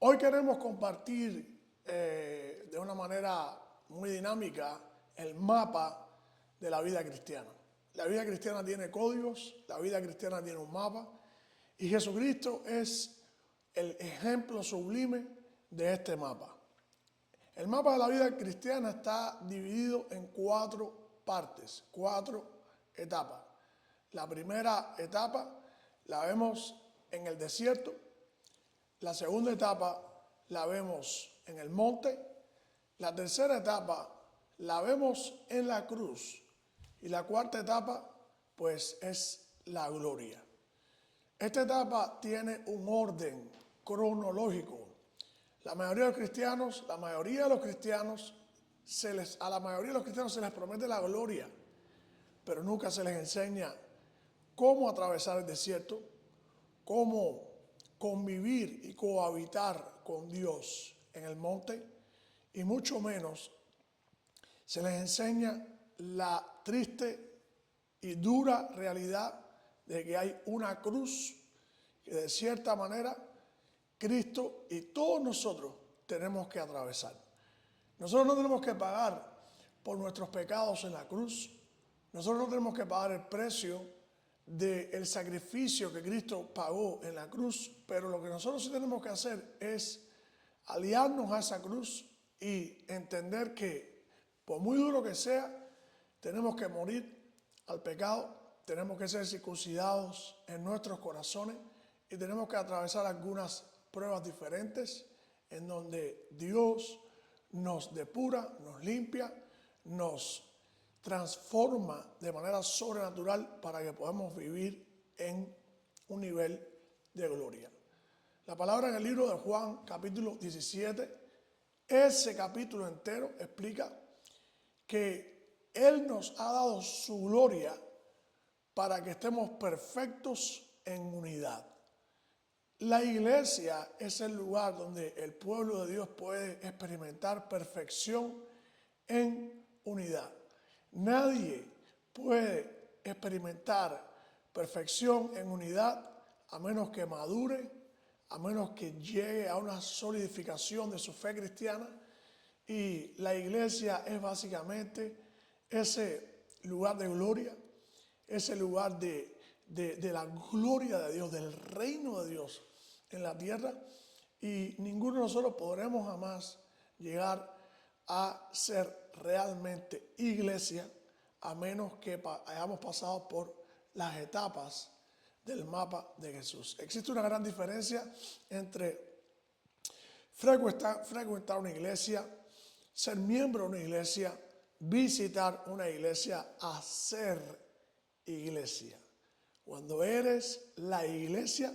Hoy queremos compartir de una manera muy dinámica el mapa de la vida cristiana. La vida cristiana tiene códigos, la vida cristiana tiene un mapa y Jesucristo es el ejemplo sublime de este mapa. El mapa de la vida cristiana está dividido en 4 partes, 4 etapas. La primera etapa la vemos en el desierto. La segunda etapa la vemos en el monte. La tercera etapa la vemos en la cruz. Y la cuarta etapa, pues, es la gloria. Esta etapa tiene un orden cronológico. A la mayoría de los cristianos se les promete la gloria, pero nunca se les enseña cómo atravesar el desierto, cómo convivir y cohabitar con Dios en el monte, y mucho menos se les enseña la triste y dura realidad de que hay una cruz que de cierta manera Cristo y todos nosotros tenemos que atravesar. Nosotros no tenemos que pagar por nuestros pecados en la cruz. Nosotros no tenemos que pagar el precio del sacrificio que Cristo pagó en la cruz, pero lo que nosotros sí tenemos que hacer es aliarnos a esa cruz y entender que, por muy duro que sea, tenemos que morir al pecado, tenemos que ser circuncidados en nuestros corazones y tenemos que atravesar algunas pruebas diferentes en donde Dios nos depura, nos limpia, nos transforma de manera sobrenatural para que podamos vivir en un nivel de gloria. La palabra en el libro de Juan, capítulo 17, ese capítulo entero explica que Él nos ha dado su gloria para que estemos perfectos en unidad. La iglesia es el lugar donde el pueblo de Dios puede experimentar perfección en unidad. Nadie puede experimentar perfección en unidad a menos que madure, a menos que llegue a una solidificación de su fe cristiana. Y la iglesia es básicamente ese lugar de gloria, ese lugar de la gloria de Dios, del reino de Dios en la tierra, y ninguno de nosotros podremos jamás llegar a ser realmente iglesia a menos que hayamos pasado por las etapas del mapa de Jesús. Existe una gran diferencia entre frecuentar una iglesia, ser miembro de una iglesia, visitar una iglesia, a ser iglesia. Cuando eres la iglesia,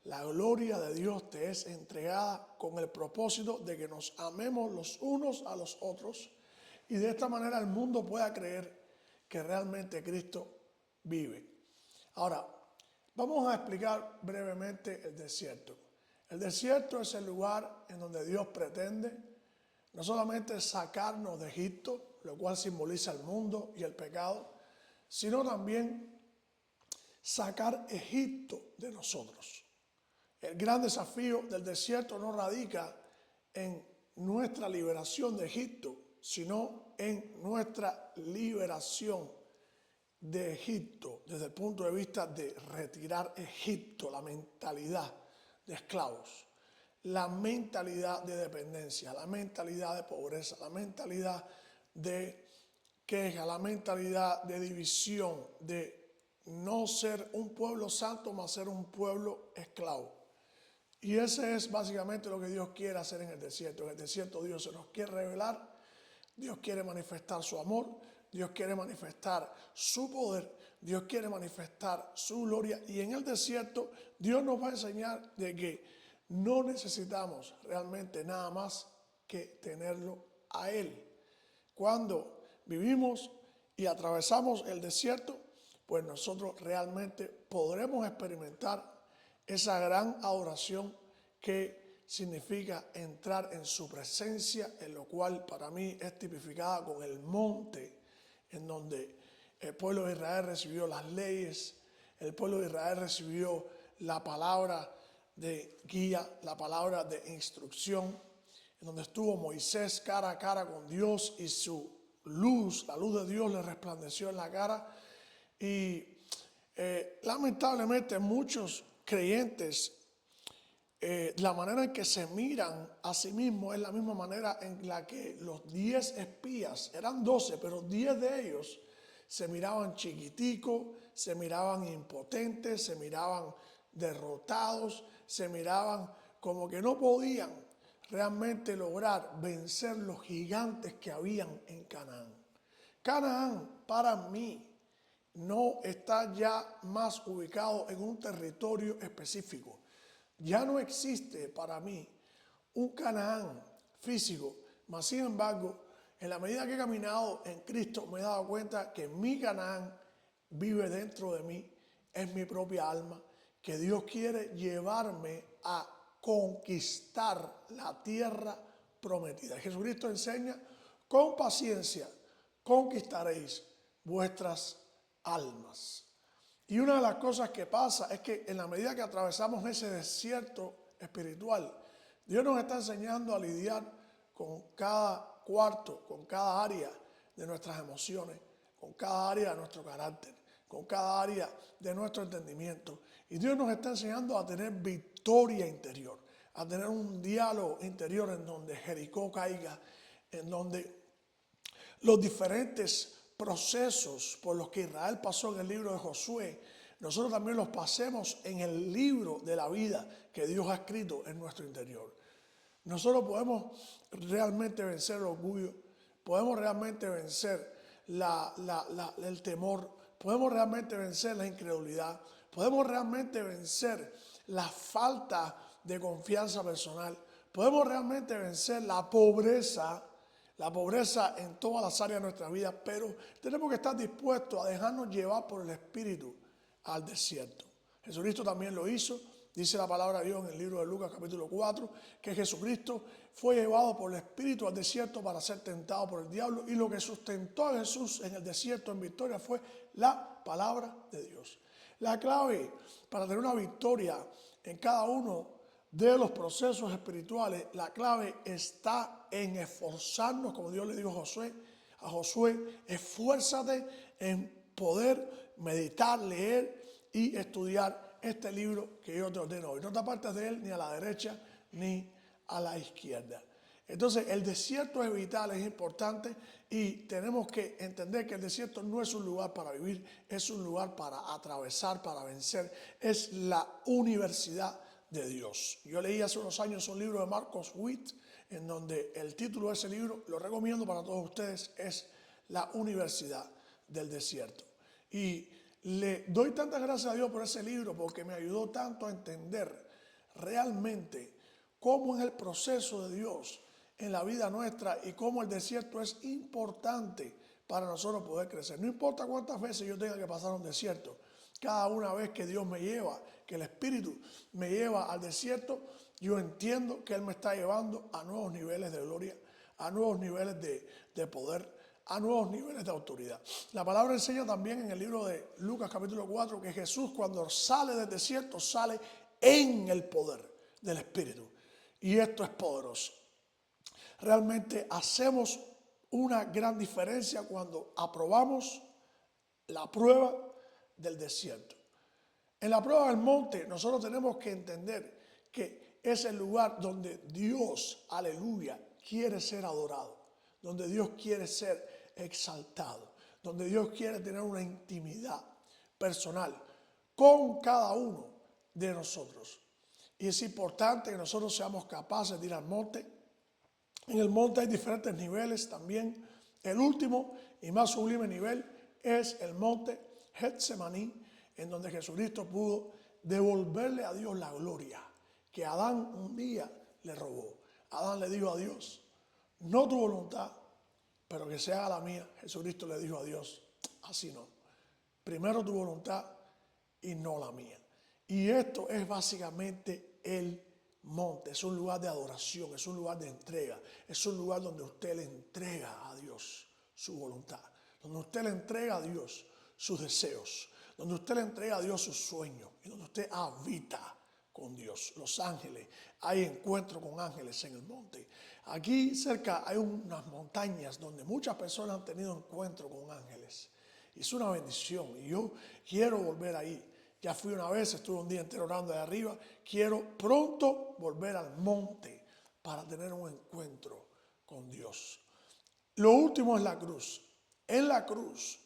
la gloria de Dios te es entregada con el propósito de que nos amemos los unos a los otros y de esta manera el mundo pueda creer que realmente Cristo vive. Ahora, vamos a explicar brevemente el desierto. El desierto es el lugar en donde Dios pretende no solamente sacarnos de Egipto, lo cual simboliza el mundo y el pecado, sino también sacar Egipto de nosotros. El gran desafío del desierto no radica en nuestra liberación de Egipto, sino en nuestra liberación de Egipto desde el punto de vista de retirar Egipto, la mentalidad de esclavos, la mentalidad de dependencia, la mentalidad de pobreza, la mentalidad de queja, la mentalidad de división, de no ser un pueblo santo, más ser un pueblo esclavo. Y ese es básicamente lo que Dios quiere hacer en el desierto. En el desierto Dios se nos quiere revelar, Dios quiere manifestar su amor, Dios quiere manifestar su poder, Dios quiere manifestar su gloria. Y en el desierto Dios nos va a enseñar de que no necesitamos realmente nada más que tenerlo a Él. Cuando vivimos y atravesamos el desierto, pues nosotros realmente podremos experimentar esa gran adoración que significa entrar en su presencia, en lo cual para mí es tipificada con el monte, en donde el pueblo de Israel recibió las leyes, el pueblo de Israel recibió la palabra de guía, la palabra de instrucción, en donde estuvo Moisés cara a cara con Dios y su luz, la luz de Dios le resplandeció en la cara. Y lamentablemente muchos creyentes, la manera en que se miran a sí mismos es la misma manera en la que los 10 espías, eran 12, pero 10 de ellos se miraban chiquiticos, se miraban impotentes, se miraban derrotados, se miraban como que no podían realmente lograr vencer los gigantes que habían en Canaán. Canaán para mí no está ya más ubicado en un territorio específico. Ya no existe para mí un Canaán físico, mas sin embargo, en la medida que he caminado en Cristo me he dado cuenta que mi Canaán vive dentro de mí, es mi propia alma, que Dios quiere llevarme a conquistar la tierra prometida. Jesucristo enseña, con paciencia conquistaréis vuestras almas. Y una de las cosas que pasa es que en la medida que atravesamos ese desierto espiritual, Dios nos está enseñando a lidiar con cada cuarto, con cada área de nuestras emociones, con cada área de nuestro carácter, con cada área de nuestro entendimiento. Y Dios nos está enseñando a tener victoria interior, a tener un diálogo interior en donde Jericó caiga, en donde los diferentes procesos por los que Israel pasó en el libro de Josué, nosotros también los pasemos en el libro de la vida que Dios ha escrito en nuestro interior. Nosotros podemos realmente vencer el orgullo, podemos realmente vencer el temor, podemos realmente vencer la incredulidad, podemos realmente vencer la falta de confianza personal, podemos realmente vencer la pobreza en todas las áreas de nuestra vida, pero tenemos que estar dispuestos a dejarnos llevar por el Espíritu al desierto. Jesucristo también lo hizo. Dice la palabra de Dios en el libro de Lucas capítulo 4, que Jesucristo fue llevado por el Espíritu al desierto para ser tentado por el diablo, y lo que sustentó a Jesús en el desierto en victoria fue la palabra de Dios. La clave para tener una victoria en cada uno de los procesos espirituales, la clave está en esforzarnos, como Dios le dijo a Josué, esfuérzate en poder meditar, leer y estudiar este libro que yo te ordeno hoy. No te apartes de él ni a la derecha ni a la izquierda. Entonces el desierto es vital, es importante, y tenemos que entender que el desierto no es un lugar para vivir, es un lugar para atravesar, para vencer. Es la universidad de Dios. Yo leí hace unos años un libro de Marcos Witt, en donde el título de ese libro, lo recomiendo para todos ustedes, es La Universidad del Desierto. Y le doy tantas gracias a Dios por ese libro, porque me ayudó tanto a entender realmente cómo es el proceso de Dios en la vida nuestra y cómo el desierto es importante para nosotros poder crecer. No importa cuántas veces yo tenga que pasar un desierto, cada una vez que Dios me lleva, que el Espíritu me lleva al desierto, yo entiendo que Él me está llevando a nuevos niveles de gloria, a nuevos niveles de poder, a nuevos niveles de autoridad. La palabra enseña también en el libro de Lucas capítulo 4 que Jesús, cuando sale del desierto, sale en el poder del Espíritu. Y esto es poderoso. Realmente hacemos una gran diferencia cuando aprobamos la prueba del desierto. En la prueba del monte nosotros tenemos que entender que es el lugar donde Dios, aleluya, quiere ser adorado, donde Dios quiere ser exaltado, donde Dios quiere tener una intimidad personal con cada uno de nosotros. Y es importante que nosotros seamos capaces de ir al monte. En el monte hay diferentes niveles también. El último y más sublime nivel es el monte Getsemaní, en donde Jesucristo pudo devolverle a Dios la gloria que Adán un día le robó. Adán le dijo a Dios, no tu voluntad, pero que se haga la mía. Jesucristo le dijo a Dios, así no. Primero tu voluntad y no la mía. Y esto es básicamente el monte. Es un lugar de adoración, es un lugar de entrega, es un lugar donde usted le entrega a Dios su voluntad, donde usted le entrega a Dios sus deseos, donde usted le entrega a Dios sus sueños y donde usted habita con Dios. Los ángeles, hay encuentro con ángeles en el monte. Aquí cerca hay unas montañas donde muchas personas han tenido encuentro con ángeles. Y es una bendición y yo quiero volver ahí. Ya fui una vez, estuve un día entero orando de arriba. Quiero pronto volver al monte para tener un encuentro con Dios. Lo último es la cruz. En la cruz,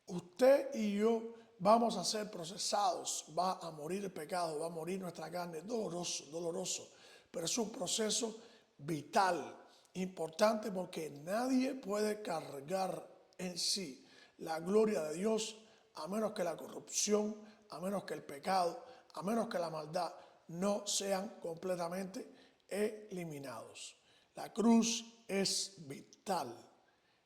usted y yo vamos a ser procesados, va a morir el pecado, va a morir nuestra carne, doloroso, doloroso, pero es un proceso vital, importante, porque nadie puede cargar en sí la gloria de Dios a menos que la corrupción, a menos que el pecado, a menos que la maldad no sean completamente eliminados. La cruz es vital.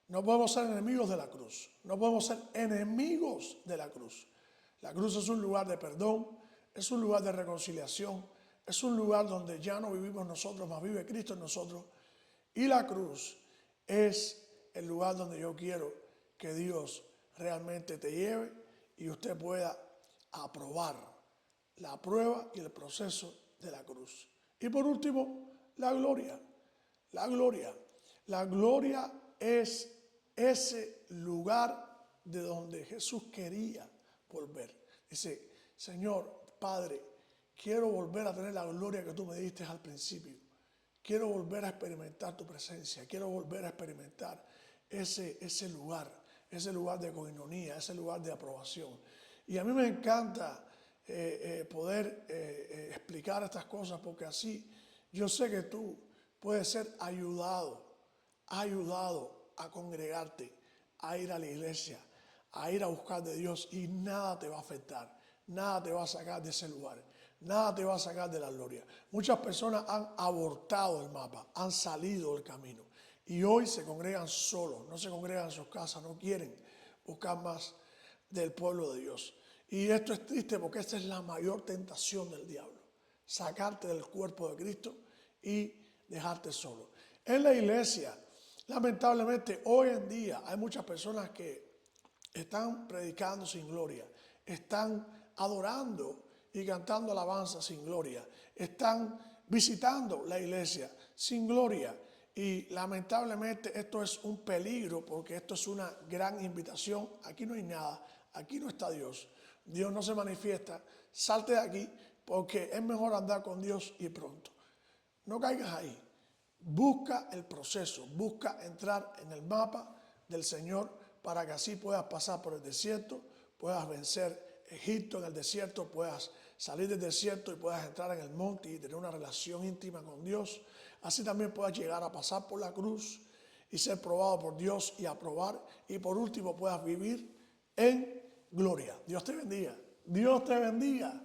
No podemos ser enemigos de la cruz. No podemos ser enemigos de la cruz. La cruz es un lugar de perdón, es un lugar de reconciliación, es un lugar donde ya no vivimos nosotros, más vive Cristo en nosotros. Y la cruz es el lugar donde yo quiero que Dios realmente te lleve y usted pueda aprobar la prueba y el proceso de la cruz. Y por último, la gloria. La gloria. La gloria es ese lugar de donde Jesús quería volver. Dice, Señor, Padre, quiero volver a tener la gloria que tú me diste al principio. Quiero volver a experimentar tu presencia. Quiero volver a experimentar ese lugar de coinonía, ese lugar de aprobación. Y a mí me encanta poder explicar estas cosas porque así yo sé que tú puedes ser ayudado a congregarte, a ir a la iglesia, a ir a buscar de Dios y nada te va a afectar, nada te va a sacar de ese lugar, nada te va a sacar de la gloria. Muchas personas han abortado el mapa, han salido del camino y hoy se congregan solos, no se congregan en sus casas, no quieren buscar más del pueblo de Dios. Y esto es triste porque esta es la mayor tentación del diablo, sacarte del cuerpo de Cristo y dejarte solo. En la iglesia, lamentablemente, hoy en día hay muchas personas que están predicando sin gloria, están adorando y cantando alabanza sin gloria, están visitando la iglesia sin gloria. Y lamentablemente esto es un peligro porque esto es una gran invitación. Aquí no hay nada, aquí no está Dios. Dios no se manifiesta. Salte de aquí porque es mejor andar con Dios y pronto. No caigas ahí. Busca el proceso, busca entrar en el mapa del Señor para que así puedas pasar por el desierto, puedas vencer Egipto en el desierto, puedas salir del desierto y puedas entrar en el monte y tener una relación íntima con Dios. Así también puedas llegar a pasar por la cruz y ser probado por Dios y aprobar. Y por último puedas vivir en gloria. Dios te bendiga. Dios te bendiga.